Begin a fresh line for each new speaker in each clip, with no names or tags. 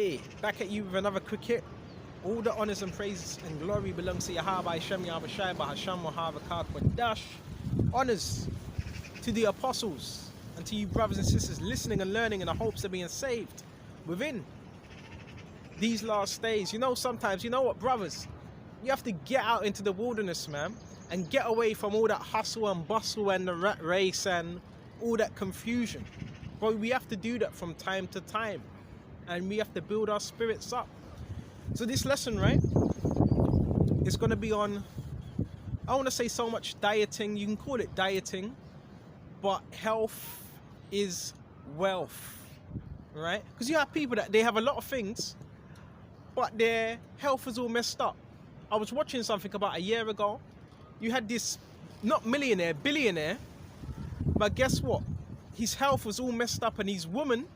Hey, back at you with another quick hit. All the honors and praises and glory belongs to Yahweh Shem Yahweh Shai Bahasham Mohavakak Dash. Honors to the apostles and to you brothers and sisters listening and learning in the hopes of being saved within these last days. You know, sometimes, you know what, brothers? You have to get out into the wilderness, man, and get away from all that hustle and bustle and the rat race and all that confusion. But we have to do that from time to time. And we have to build our spirits up. So this lesson, right, is going to be on, I want to say so much dieting. You can call it dieting, but health is wealth, right? Because you have people that they have a lot of things, but their health is all messed up. I was watching something about a year ago. You had this, not millionaire, billionaire, but guess what? His health was all messed up and his woman,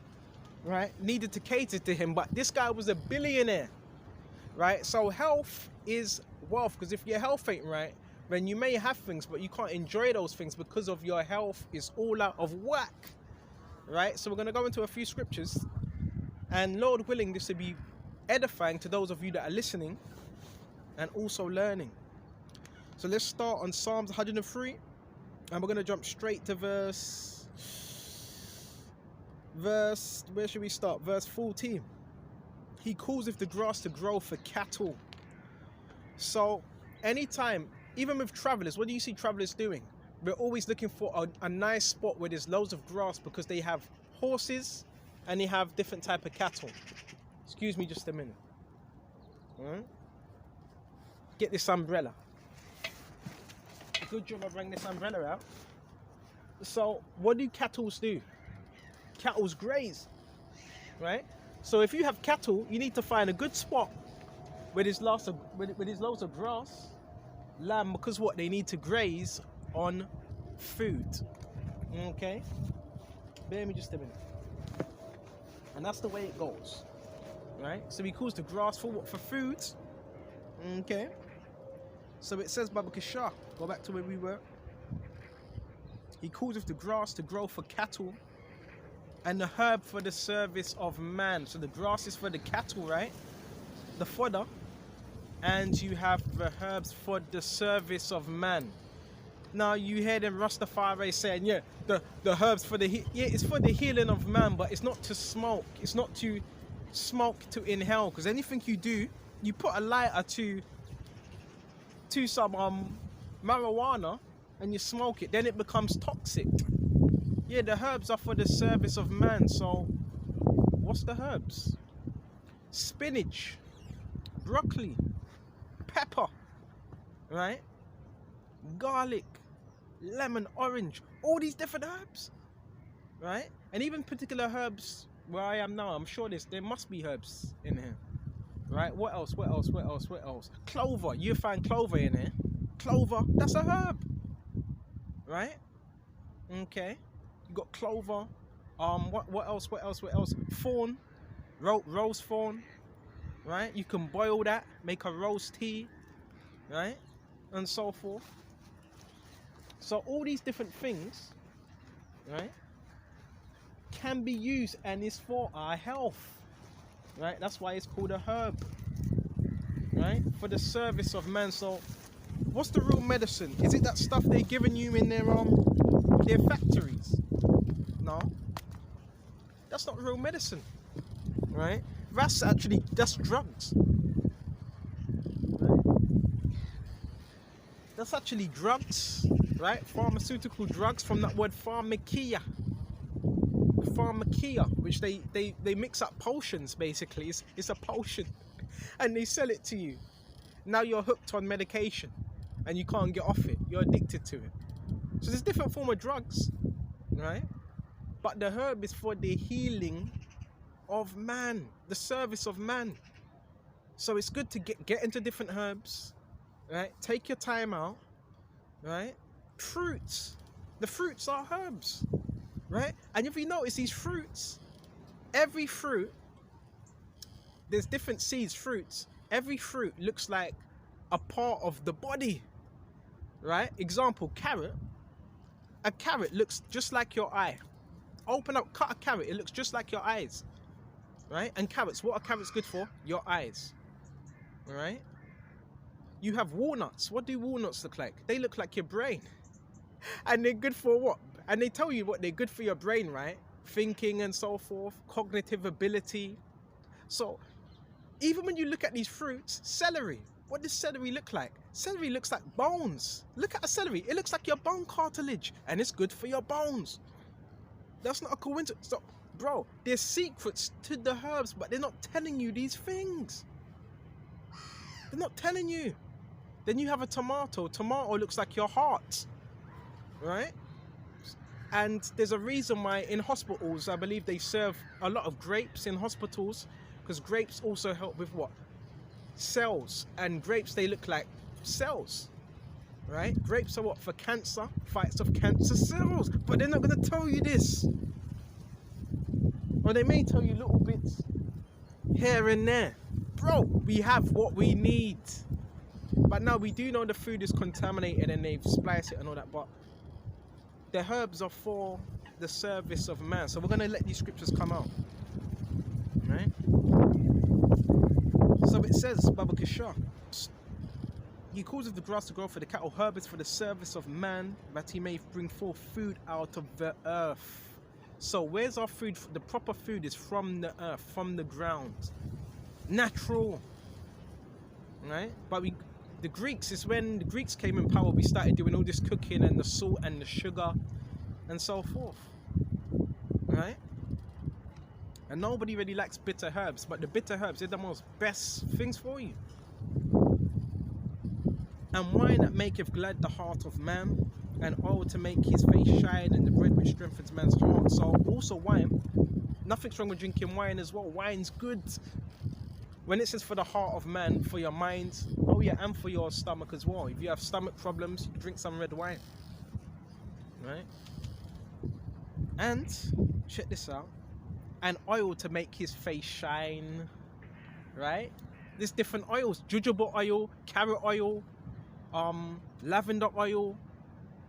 right, needed to cater to him, but this guy was a billionaire, right? So health is wealth, because if your health ain't right, then you may have things, but you can't enjoy those things because of your health is all out of whack, right? So we're going to go into a few scriptures, and Lord willing, this will be edifying to those of you that are listening and also learning. So let's start on Psalms 103, and we're going to jump straight to verse, where should we start? Verse 14. He causeth the grass to grow for cattle. So anytime, even with travelers, what do you see travelers doing? We're always looking for a nice spot where there's loads of grass, because they have horses and they have different type of cattle. Excuse me just a minute. All right. Get this umbrella. Good job I bring this umbrella out. So what do cattle do? Cattle's graze, right? So if you have cattle, you need to find a good spot where there's lots of grass, land, because what, they need to graze on food. Okay, bear me just a minute. And that's the way it goes, right? So he calls the grass for what? For food. Okay, so it says Baba Kishah, go back to where we were. He causes the grass to grow for cattle, and the herb for the service of man. So the grass is for the cattle, right? The fodder. And you have the herbs for the service of man. Now you hear them Rastafari saying, yeah, the herbs for the, it's for the healing of man, but it's not to smoke. It's not to smoke to inhale, because anything you do, you put a lighter to some marijuana and you smoke it, then it becomes toxic. Yeah, the herbs are for the service of man. So what's the herbs? Spinach, broccoli, pepper, right? Garlic, lemon, orange, all these different herbs, right? And even particular herbs where I am now, I'm sure there must be herbs in here, right? What else? Clover, you find clover in here. Clover, that's a herb, right? Okay. You got clover. What else? Thorn, rose thorn, right? You can boil that, make a rose tea, right, and so forth. So all these different things, right, can be used and is for our health, right? That's why it's called a herb, right, for the service of man. So what's the real medicine? Is it that stuff they're giving you in their factories? No, that's not real medicine, right? That's drugs, right? That's actually drugs, right? Pharmaceutical drugs, from that word pharmakia, which they mix up potions. Basically, it's a potion and they sell it to you. Now you're hooked on medication and you can't get off it. You're addicted to it. So there's different form of drugs, right? But the herb is for the healing of man, the service of man. So it's good to get into different herbs, right? Take your time out, right? Fruits. The fruits are herbs, right? And if you notice these fruits, every fruit, there's different seeds, fruits. Every fruit looks like a part of the body, right? Example, carrot. A carrot looks just like your eye. Open up, cut a carrot, it looks just like your eyes. right? And carrots, what are carrots good for? Your eyes, right? You have walnuts. What do walnuts look like? They look like your brain. And they're good for what? And they tell you what they're good for your brain, right? Thinking and so forth, cognitive ability. So even when you look at these fruits, celery, what does celery look like? Celery looks like bones. Look at a celery. It looks like your bone cartilage, and it's good for your bones. That's not a coincidence. So, bro, there's secrets to the herbs, but they're not telling you these things. They're not telling you. Then you have a tomato. Tomato looks like your heart, right? And there's a reason why in hospitals, I believe they serve a lot of grapes in hospitals, because grapes also help with what? Cells. And grapes, they look like cells, right? Grapes are what? For cancer, fights off cancer cells. But they're not going to tell you this. Or they may tell you little bits here and there. Bro, we have what we need. But now we do know the food is contaminated and they've spliced it and all that, but the herbs are for the service of man. So we're going to let these scriptures come out, right? So it says, Baba Kishar, he causes the grass to grow for the cattle, herb is for the service of man, that he may bring forth food out of the earth. So where's our food? The proper food is from the earth, from the ground, natural, right? But the Greeks, is when the Greeks came in power, we started doing all this cooking and the salt and the sugar and so forth, right? And nobody really likes bitter herbs, but the bitter herbs are the most best things for you. And wine that maketh glad the heart of man, and oil to make his face shine, and the bread which strengthens man's heart. So also wine, nothing's wrong with drinking wine as well. Wine's good. When it says for the heart of man, for your mind, oh yeah, and for your stomach as well. If you have stomach problems, you drink some red wine, right? And check this out, and oil to make his face shine, right? There's different oils: jojoba oil, carrot oil, lavender oil.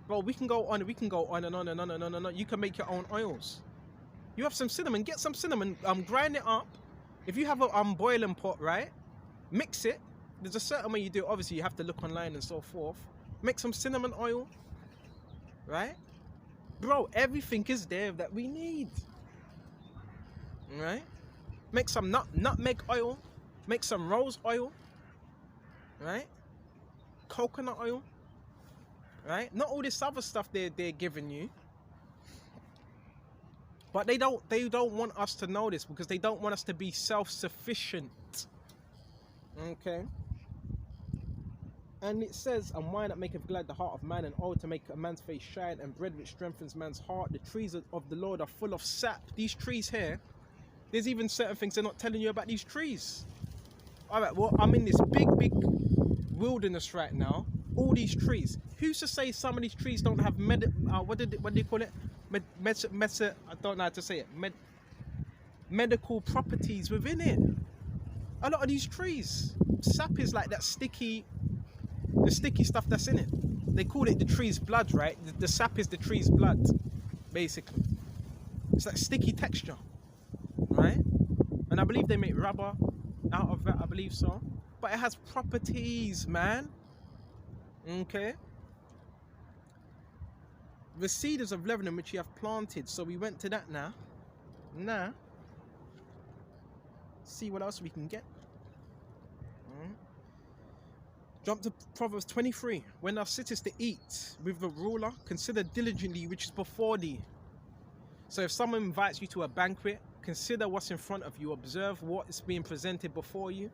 Bro, we can go on and on and on and on and on. You can make your own oils. You have some cinnamon, get some cinnamon, grind it up. If you have a boiling pot, right, mix it. There's a certain way you do it. Obviously, you have to look online and so forth. Make some cinnamon oil, right? Bro, everything is there that we need, right? Make some nutmeg oil. Make some rose oil, right? Coconut oil, right? Not all this other stuff they're giving you. But they don't want us to know this, because they don't want us to be self-sufficient. Okay? And it says, and wine that maketh glad the heart of man, and oil to make a man's face shine, and bread which strengthens man's heart. The trees of the Lord are full of sap. These trees here, there's even certain things they're not telling you about these trees. Alright, well, I'm in this big wilderness right now. All these trees. Who's to say some of these trees don't have what do you call it? I don't know how to say it. Medical properties within it. A lot of these trees, sap is like that sticky, the sticky stuff that's in it. They call it the tree's blood, right? The sap is the tree's blood, basically. It's like sticky texture, right? And I believe they make rubber out of that, I believe so. But it has properties, man. Okay. The cedars of Lebanon which you have planted. So we went to that now. Now, see what else we can get. Jump to Proverbs 23. When thou sittest to eat with the ruler, consider diligently which is before thee. So if someone invites you to a banquet, consider what's in front of you. Observe what is being presented before you.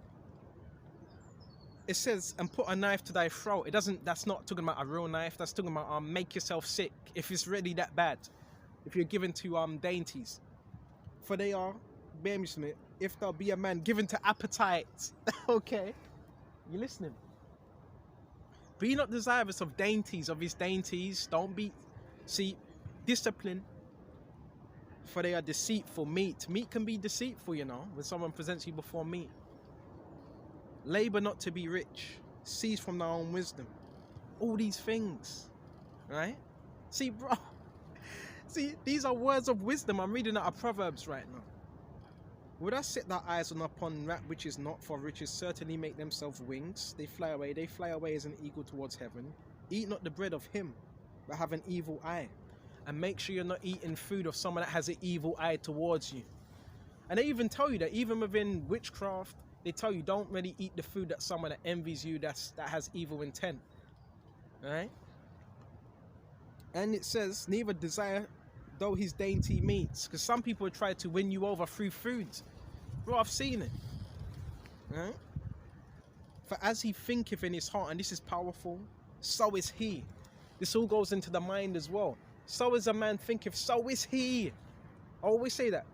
It says, and put a knife to thy throat. That's not talking about a real knife. That's talking about make yourself sick if it's really that bad. If you're given to dainties. For they are, bear me some, if thou be a man given to appetite. Okay. You listening? Be not desirous of dainties, of his dainties. Don't be, see, discipline. For they are deceitful. Meat can be deceitful, you know, when someone presents you before meat. Labor not to be rich. Cease from thy own wisdom. All these things, right? See, bro. See, these are words of wisdom. I'm reading out of Proverbs right now. Would I set thy eyes on upon that which is not, for riches certainly make themselves wings? They fly away as an eagle towards heaven. Eat not the bread of him, but have an evil eye. And make sure you're not eating food of someone that has an evil eye towards you. And they even tell you that, even within witchcraft, they tell you don't really eat the food that someone that envies you, that has evil intent. Alright? And it says, neither desire though his dainty meats, because some people try to win you over through food. Bro, I've seen it. Right? For as he thinketh in his heart, and this is powerful, so is he. This all goes into the mind as well. So as a man thinketh, so is he. I always say that.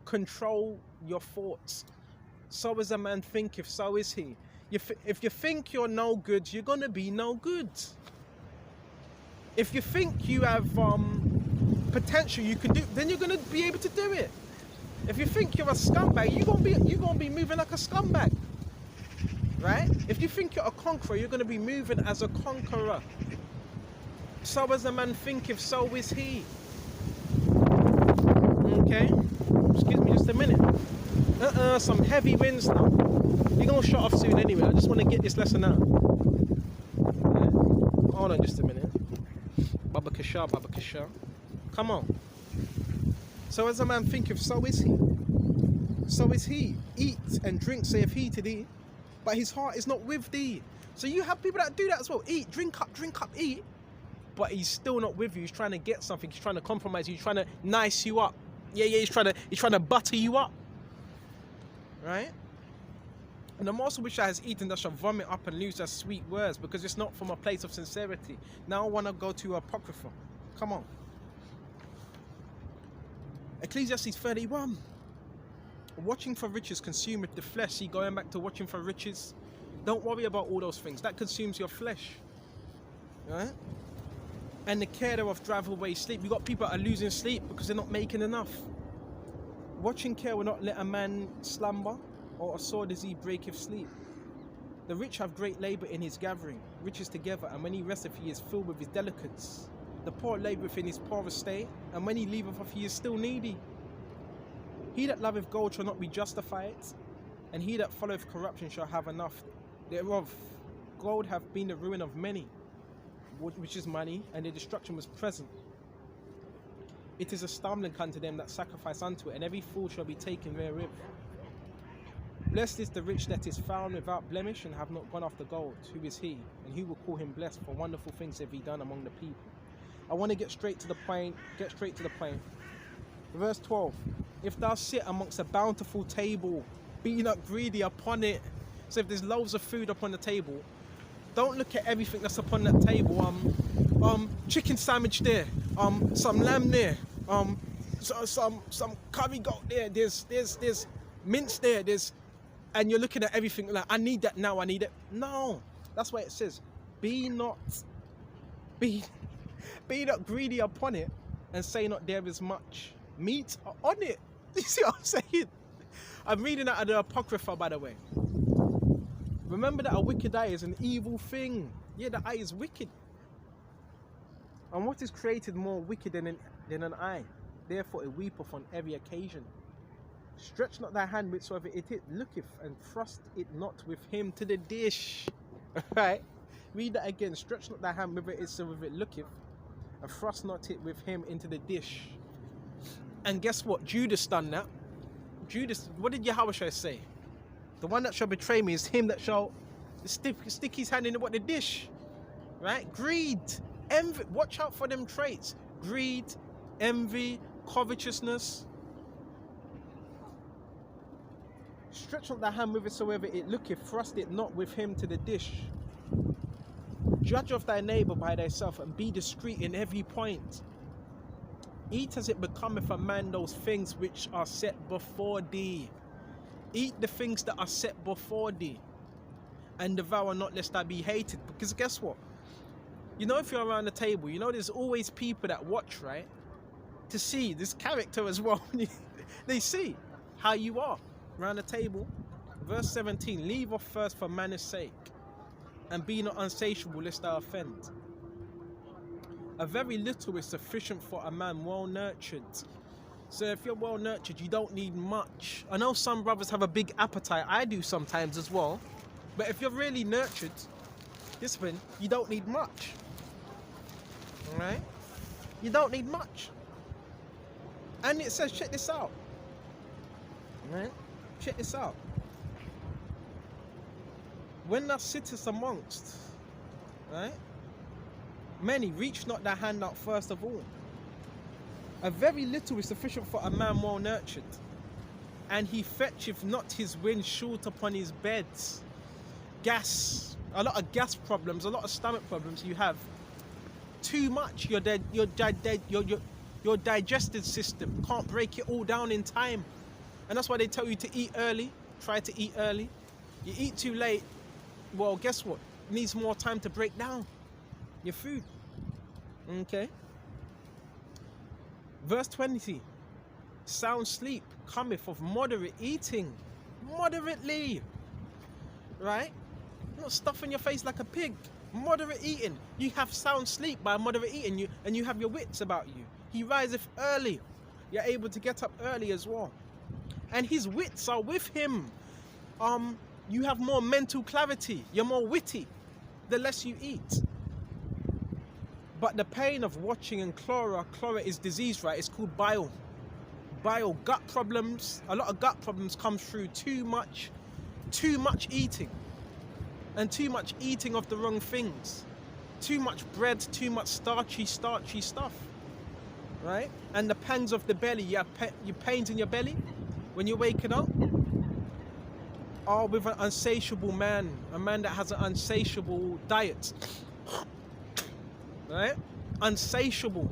Control your thoughts. So as a man thinketh, so is he. If you think you're no good, you're going to be no good. If you think you have potential you can do, then you're going to be able to do it. If you think you're a scumbag, you're going to be moving like a scumbag. Right? If you think you're a conqueror, you're going to be moving as a conqueror. So as a man thinketh, so is he. Okay? Excuse me just a minute. Some heavy winds now. You're going to shut off soon anyway. I just want to get this lesson out. Okay. Hold on just a minute. Baba Kasha. Come on. So as a man thinketh, so is he. So is he. Eat and drink, saith he to thee, but his heart is not with thee. So you have people that do that as well. Eat, drink up, eat. But he's still not with you. He's trying to get something. He's trying to compromise you. He's trying to nice you up. Yeah, he's trying to butter you up. Right? And the morsel which thou hast eaten, thou shalt vomit up and lose thy sweet words, because it's not from a place of sincerity. Now I want to go to Apocrypha. Come on. Ecclesiastes 31. Watching for riches consumeth the flesh. See, going back to watching for riches. Don't worry about all those things. That consumes your flesh. Right? And the care thereof drive away sleep. You got people that are losing sleep because they're not making enough. Watching care will not let a man slumber, or a sore disease breaketh sleep. The rich have great labour in his gathering, riches together, and when he resteth he is filled with his delicates. The poor laboureth in his poor estate, and when he leaveth off he is still needy. He that loveth gold shall not be justified, and he that followeth corruption shall have enough thereof. Gold hath been the ruin of many, which is money, and the destruction was present. It is a stumbling unto them that sacrifice unto it, and every fool shall be taken therewith. Blessed is the rich that is found without blemish, and have not gone after gold. Who is he, and who will call him blessed? For wonderful things have he done among the people. I want to get straight to the point. Verse 12. If thou sit amongst a bountiful table, be not greedy upon it. So if there's loads of food upon the table, don't look at everything that's upon that table. Chicken sandwich there, some lamb there, some curry goat there. There's mince there. And you're looking at everything like, I need that now. I need it. No, that's why it says, be not greedy upon it, and say not there is much meat on it. You see what I'm saying? I'm reading out of the Apocrypha, by the way. Remember that a wicked eye is an evil thing. Yeah, the eye is wicked. And what is created more wicked than an eye? Therefore it weepeth on every occasion. Stretch not thy hand whithersoever it looketh, and thrust it not with him to the dish. Right? Read that again. Stretch not thy hand whithersoever it looketh, and thrust not it with him into the dish. And guess what? Judas done that. Judas, what did Yahushua say? The one that shall betray me is him that shall stick his hand in the dish. Right? Greed, envy. Watch out for them traits. Greed, envy, covetousness. Stretch not thy hand whithersoever it looketh, thrust it not with him to the dish. Judge of thy neighbour by thyself, and be discreet in every point. Eat as it becometh a man those things which are set before thee. Eat the things that are set before thee, and devour not lest thou be hated. Because guess what? You know, if you're around the table, you know there's always people that watch, right? To see this character as well. They see how you are around the table. Verse 17, leave off first for man's sake, and be not unsatiable lest thou offend. A very little is sufficient for a man well nurtured. So if you're well nurtured, you don't need much. I know some brothers have a big appetite. I do sometimes as well. But if you're really nurtured, disciplined, you don't need much. Alright? You don't need much. And it says, check this out. Right? Check this out. When thou sittest amongst, right? Many reach not their hand out first of all. A very little is sufficient for a man well nurtured, and he fetcheth not his wind short upon his beds. Gas, a lot of gas problems, a lot of stomach problems you have. Too much, your digestive system can't break it all down in time. And that's why they tell you to eat early. Try to eat early. You eat too late, well, guess what? It needs more time to break down your food. Okay? Verse 20. Sound sleep cometh of moderate eating. Moderately. Right? Not stuffing your face like a pig. Moderate eating. You have sound sleep by moderate eating, and you have your wits about you. He riseth early. You're able to get up early as well. And his wits are with him. You have more mental clarity. You're more witty the less you eat. But the pain of watching and chlora is disease, right? It's called bile. Bile, gut problems. A lot of gut problems come through too much eating. And too much eating of the wrong things. Too much bread, too much starchy stuff. Right? And the pangs of the belly. You have your pains in your belly when you're waking up. Are with an unsatiable man. A man that has an unsatiable diet. Right? Unsatiable.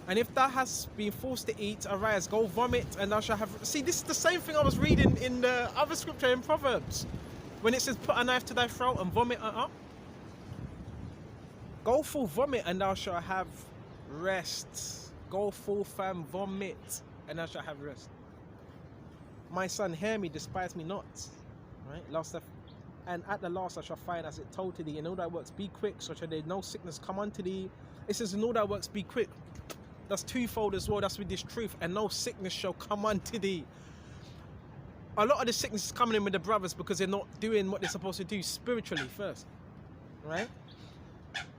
And if thou hast been forced to eat, arise, go vomit, and thou shalt have... See, this is the same thing I was reading in the other scripture in Proverbs. When it says, put a knife to thy throat and vomit it up. Go full vomit, and thou shalt have rest. Go full fam vomit, and thou shalt have rest. My son, hear me, despise me not. Right? And at the last I shall find as it told to thee, in all thy works be quick, so shall there no sickness come unto thee. It says, in all thy works be quick. That's twofold as well. That's with this truth. And no sickness shall come unto thee. A lot of the sickness is coming in with the brothers because they're not doing what they're supposed to do spiritually first. Right?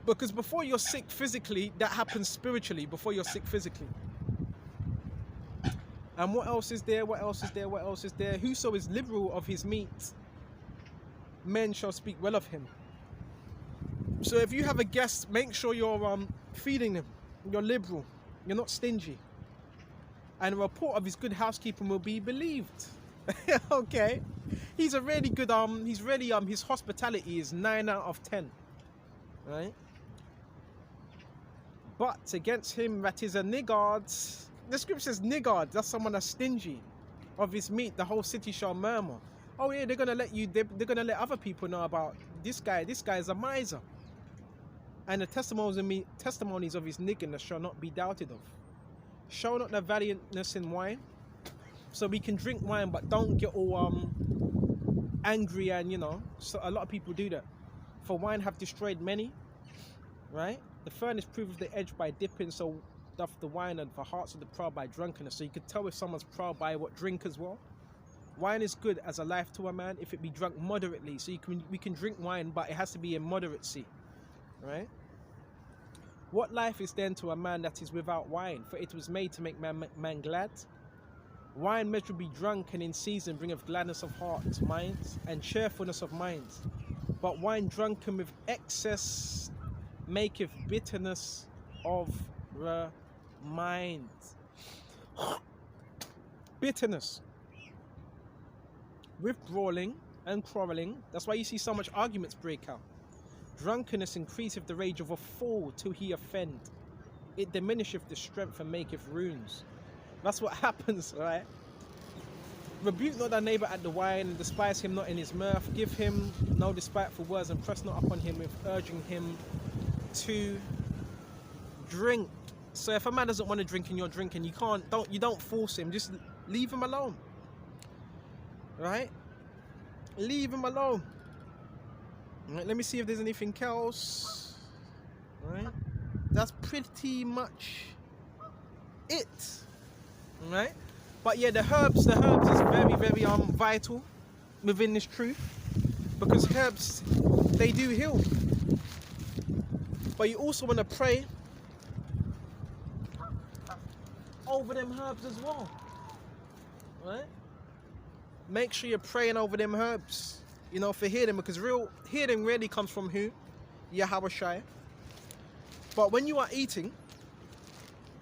Because before you're sick physically, that happens spiritually before you're sick physically. And what else is there? What else is there? What else is there? Whoso is liberal of his meat, men shall speak well of him. So if you have a guest, make sure you're feeding them. You're liberal. You're not stingy. And a report of his good housekeeping will be believed. Okay. He's a really good, his hospitality is 9 out of 10. Right? But against him that is a niggard, the scripture says niggard, that's someone that's stingy of his meat, the whole city shall murmur. Oh yeah, they're gonna let other people know about this guy is a miser. And the testimonies of his niggardness shall not be doubted of. Show not the valiantness in wine. So we can drink wine, but don't get all angry and so a lot of people do that. For wine have destroyed many, right? The furnace proveth the edge by dipping, so doth the wine, and the hearts of the proud by drunkenness. So you could tell if someone's proud by what drink as well. Wine is good as a life to a man if it be drunk moderately. So we can drink wine, but it has to be in moderacy, right? What life is then to a man that is without wine? For it was made to make man glad. Wine measurably drunk and in season bringeth gladness of heart, minds, and cheerfulness of minds. But wine drunken with excess maketh bitterness of the mind. Bitterness. With brawling and quarrelling, that's why you see so much arguments break out. Drunkenness increaseth the rage of a fool till he offend. It diminisheth the strength and maketh ruins. That's what happens, right? Rebuke not thy neighbour at the wine, and despise him not in his mirth. Give him no despiteful words, and press not upon him with urging him to drink. So if a man doesn't want to drink and you're drinking, you don't force him. Just leave him alone. Right? Leave him alone. Right, let me see if there's anything else. Right? That's pretty much it, right? But yeah, the herbs is very, very vital within this truth, because herbs, they do heal. But you also want to pray over them herbs as well, right? Make sure you're praying over them herbs, you know, for healing, because real healing really comes from who? Yahweh Shai. But when you are eating,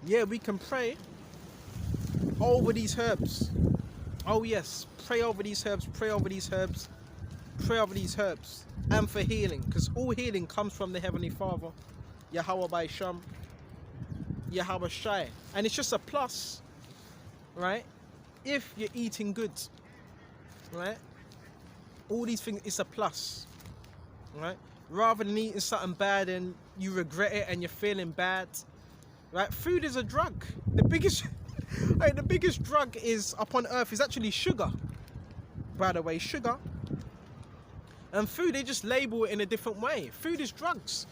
yeah, we can pray over these herbs. Oh yes, pray over these herbs, pray over these herbs, pray over these herbs, and for healing, because all healing comes from the Heavenly Father, Yahweh by Sham, Yahweh Shai. And it's just a plus, right? If you're eating good, right? All these things, it's a plus, right? Rather than eating something bad and you regret it and you're feeling bad, right? Food is a drug. The biggest, the biggest drug is upon earth is actually sugar. By the way, sugar. And food, they just label it in a different way. Food is drugs.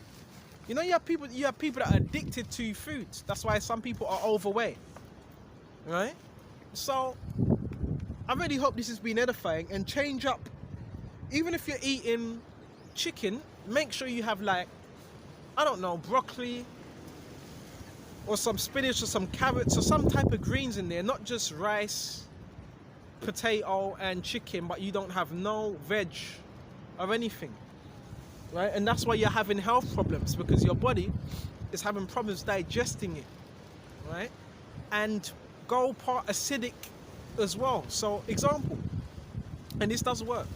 You know, you have people that are addicted to food. That's why some people are overweight, right? So I really hope this has been edifying, and change up. Even if you're eating chicken, make sure you have, like, I don't know, broccoli or some spinach or some carrots or some type of greens in there, not just rice, potato and chicken, but you don't have no veg or anything, right? And that's why you're having health problems, because your body is having problems digesting it, right? And go part acidic as well. So example, and this does work.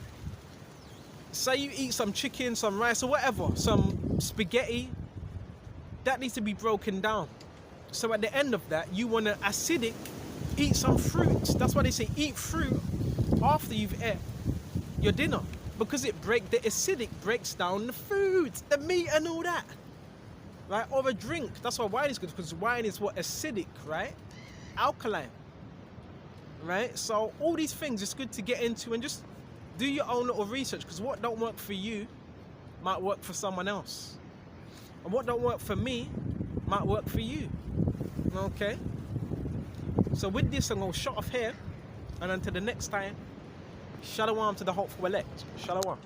Say you eat some chicken, some rice or whatever, some spaghetti, that needs to be broken down. So at the end of that, you want to acidic, eat some fruits. That's why they say eat fruit after you've ate your dinner, because the acidic breaks down the food, the meat and all that, right? Or a drink. That's why wine is good, because wine is what? Acidic, right? Alkaline, right? So all these things, it's good to get into and just do your own little research, because what don't work for you might work for someone else, and what don't work for me might work for you. Okay, so with this, I'm going to shut off here, and until the next time, shalom to the hopeful elect. Shalom.